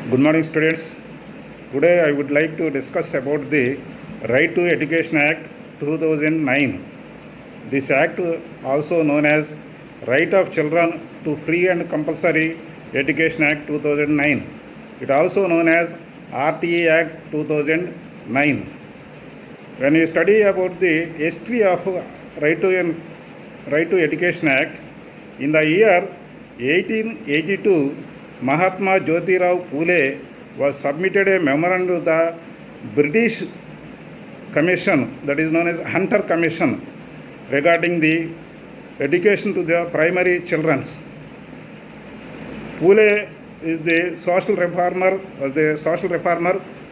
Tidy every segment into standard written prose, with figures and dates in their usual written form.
Good morning, students. Today I would like to discuss about the Right to Education Act 2009. This act, also known as Right of Children to Free and Compulsory Education Act 2009. It also known as RTA Act 2009. When you study about the history of Right to Education Act, in the year 1882, Mahatma Jyotirao Phule was submitted a memorandum to the British Commission, that is known as Hunter Commission, regarding the education to the primary children. Phule is the social reformer,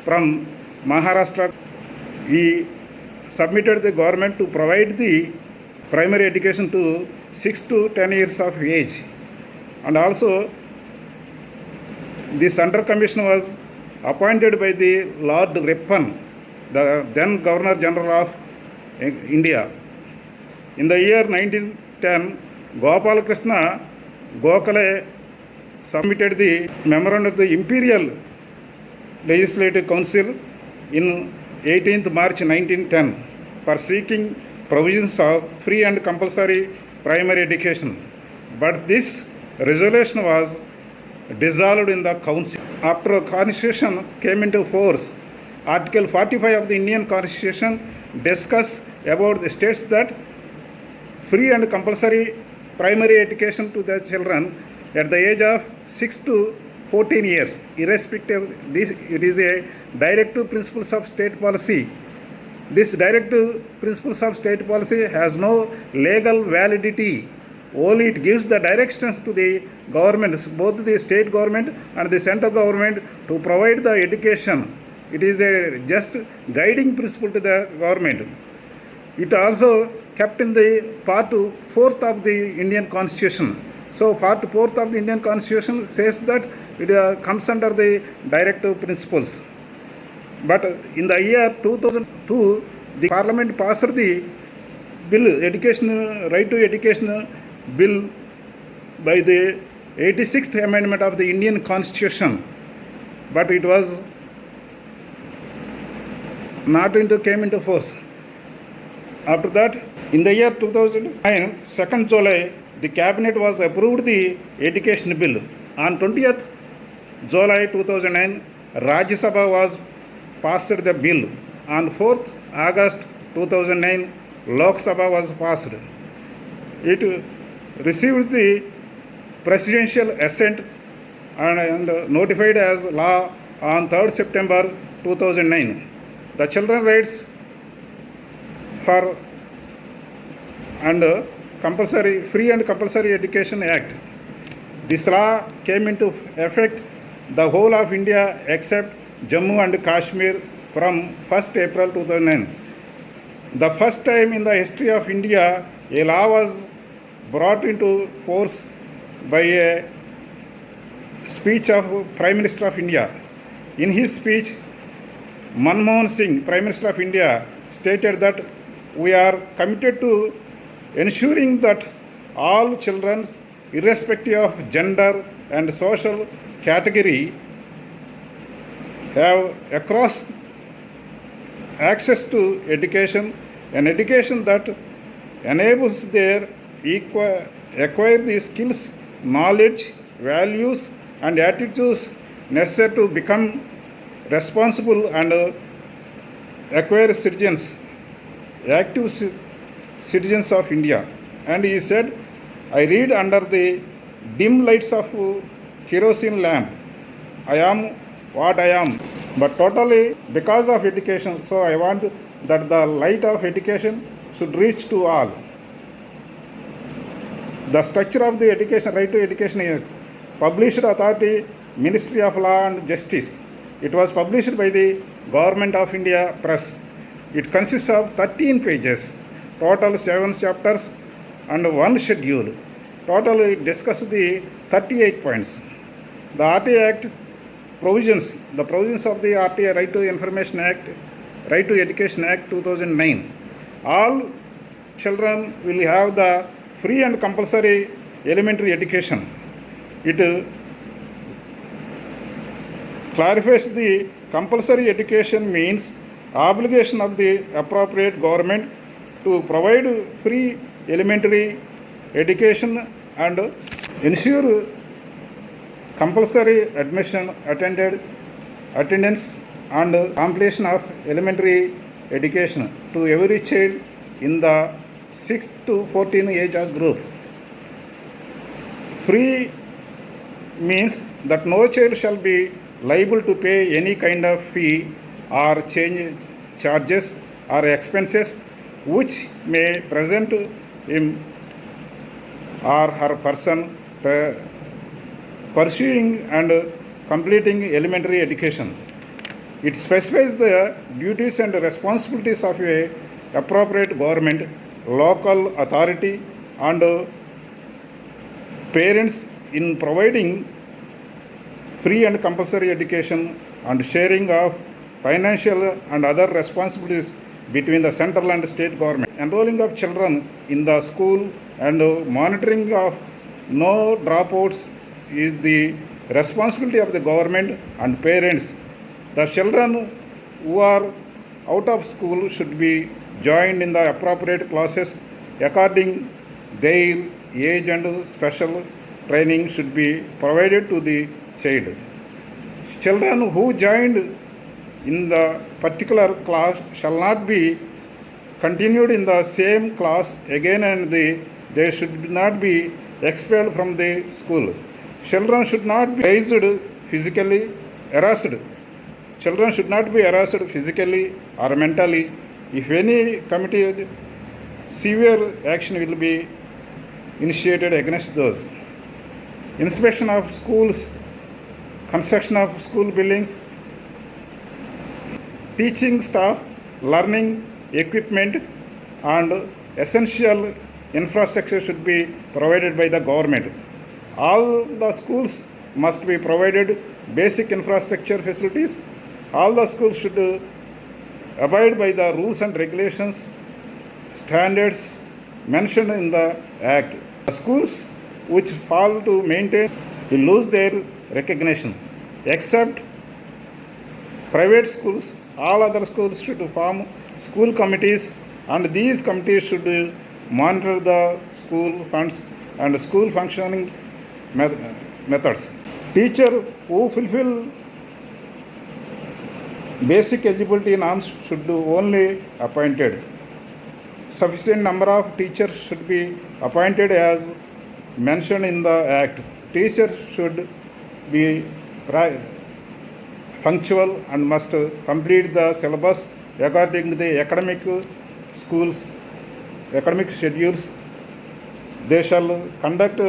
from Maharashtra. He submitted the government to provide the primary education to 6 to 10 years of age, and also this Hunter Commission was appointed by the Lord Ripon, the then Governor General of India. In the year 1910, Gopal Krishna Gokhale submitted the memorandum to the Imperial Legislative Council in 18th March 1910 for seeking provisions of free and compulsory primary education. But this resolution was dissolved in the council. After a constitution came into force, Article 45 of the Indian Constitution discuss about the states that free and compulsory primary education to the children at the age of 6 to 14 years, irrespective of this. It is a directive principles of state policy. This directive principles of state policy has no legal validity. Only it gives the directions to the governments, both the state government and the central government, to provide the education. It is a just guiding principle to the government. It also kept in the part 4th of the Indian Constitution. So part 4th of the Indian Constitution says that it comes under the directive principles. But in the year 2002, the Parliament passed the bill, Right to Education Bill, by the 86th Amendment of the Indian Constitution. But it was not came into force. After that, in the year 2009, 2nd July, the Cabinet was approved the Education Bill. On 20th July 2009, Rajya Sabha was passed the bill. On 4th August 2009, Lok Sabha was passed. It received the presidential assent and notified as law on 3rd September 2009. The Children Rights for and Compulsory Free and Compulsory Education Act. This law came into effect the whole of India except Jammu and Kashmir from 1st April 2009. The first time in the history of India, a law was brought into force by a speech of Prime Minister of India. In his speech, Manmohan Singh, Prime Minister of India, stated that we are committed to ensuring that all children, irrespective of gender and social category, have across access to education, an education that enables their acquire the skills, knowledge, values, and attitudes necessary to become responsible and acquire citizens, active citizens of India. And he said, I read under the dim lights of kerosene lamp. I am what I am, but totally because of education. So I want that the light of education should reach to all. The structure of the education, Right to Education is published authority, Ministry of Law and Justice. It was published by the Government of India Press. It consists of 13 pages, total 7 chapters and 1 schedule. Total it discusses the 38 points. The RTA Act provisions, the provisions of the RTA Right to Information Act, Right to Education Act 2009. All children will have the free and compulsory elementary education. It clarifies the compulsory education means obligation of the appropriate government to provide free elementary education and ensure compulsory attendance and completion of elementary education to every child in the 6 to 14 age group. Free means that no child shall be liable to pay any kind of fee or charges or expenses which may present him or her person pursuing and completing elementary education. It specifies the duties and responsibilities of a appropriate government, local authority and parents in providing free and compulsory education and sharing of financial and other responsibilities between the central and state government. Enrolling of children in the school and monitoring of no dropouts is the responsibility of the government and parents. The children who are out of school should be joined in the appropriate classes according their age and special training should be provided to the child. Children who joined in the particular class shall not be continued in the same class again and they should not be expelled from the school. Children should not be harassed. Children should not be harassed physically or mentally. If any committee, severe action will be initiated against those. Inspection of schools, construction of school buildings, teaching staff, learning equipment and essential infrastructure should be provided by the government. All the schools must be provided basic infrastructure facilities. All the schools should abide by the rules and regulations, standards mentioned in the Act. The schools which fail to maintain will lose their recognition. Except private schools, all other schools should form school committees and these committees should monitor the school funds and school functioning methods. Teacher who fulfill basic eligibility norms should be only appointed. Sufficient number of teachers should be appointed as mentioned in the Act. Teachers should be punctual and must complete the syllabus according to the academic schedules. They shall conduct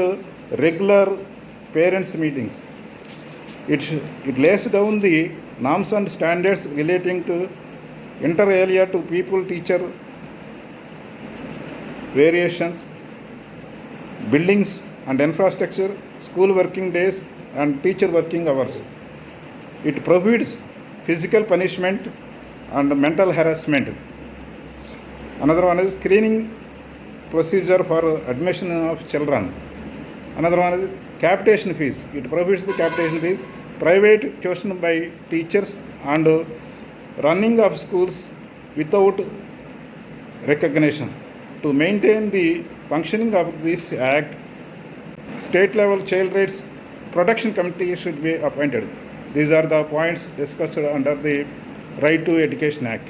regular parents meetings. It lays down the norms and standards relating to inter alia to people teacher variations, buildings and infrastructure, school working days and teacher working hours. It prohibits physical punishment and mental harassment. Another one is screening procedure for admission of children. Another one is capitation fees. It prohibits the capitation fees, private tuition by teachers and running of schools without recognition. To maintain the functioning of this Act, state level child rights protection committee should be appointed. These are the points discussed under the Right to Education Act.